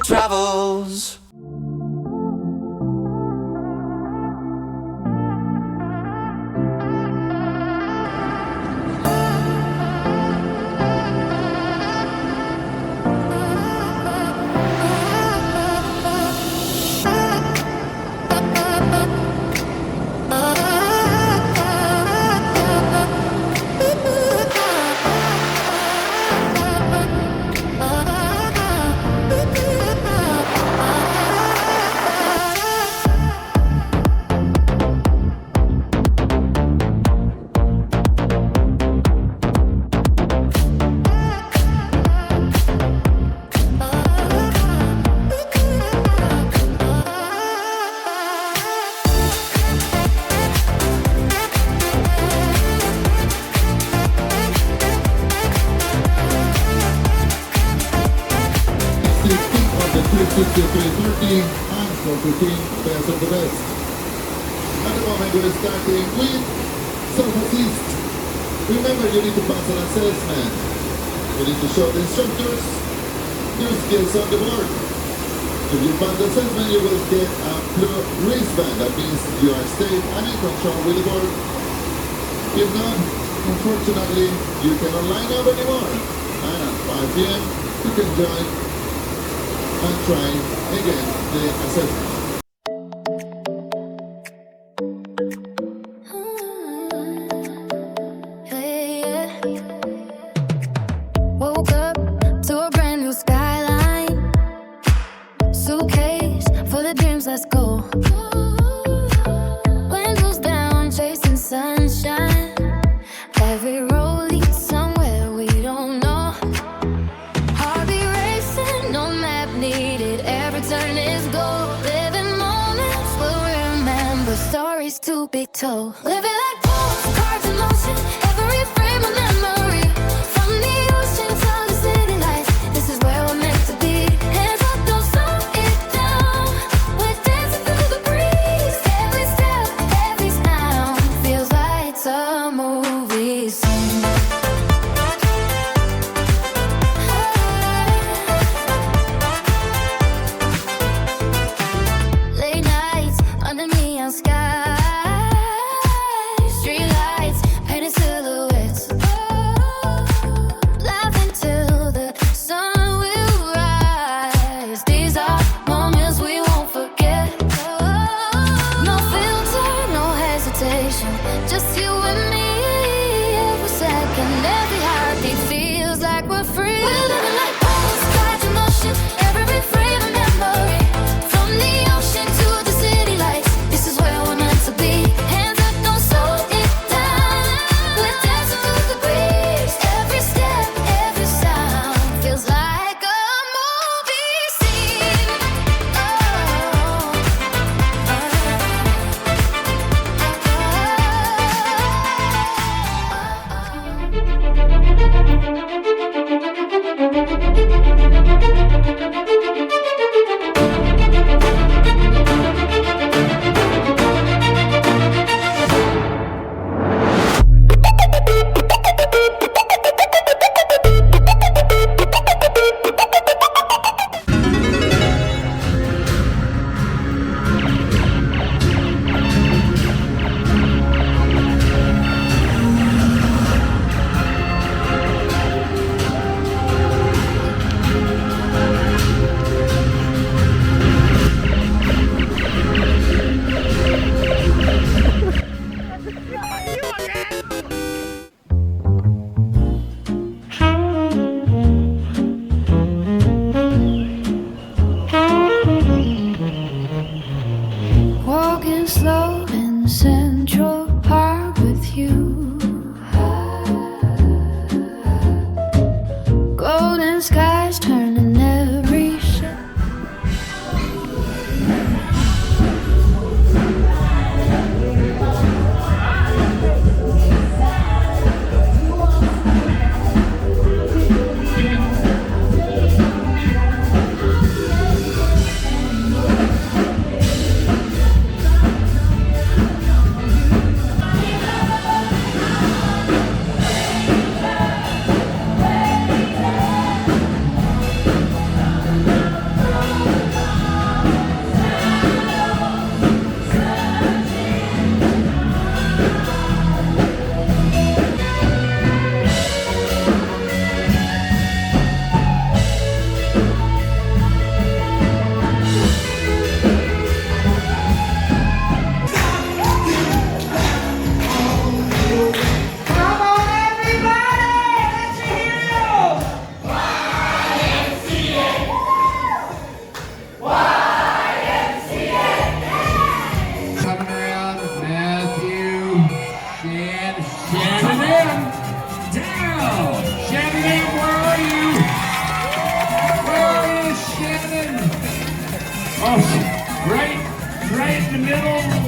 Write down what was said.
travels. And for 15, best of the best. At the moment we're starting with self-assist. Remember, you need to pass an assessment. You need to show the instructors your skills on the board. If you pass the assessment, you will get a blue wristband. That means you are safe and in control with the board. If not, unfortunately, you cannot line up anymore. And at 5 p.m., you can join and try again the assessment. Woke up to a brand new skyline. Suitcase full of dreams, let's go. Windows down, chasing sunshine. Every road leads somewhere we don't know. Heart be racing, no map needed. Every turn is gold. Living moments we'll remember. Stories to be told. Living like postcards in motion. Every frame a memory. From the ocean to the city lights. This is where we're meant to be. Hands up, don't slow it down. We're dancing through the breeze. Every step, every sound feels like it's a movie scene. Late nights under neon skies. right in the middle.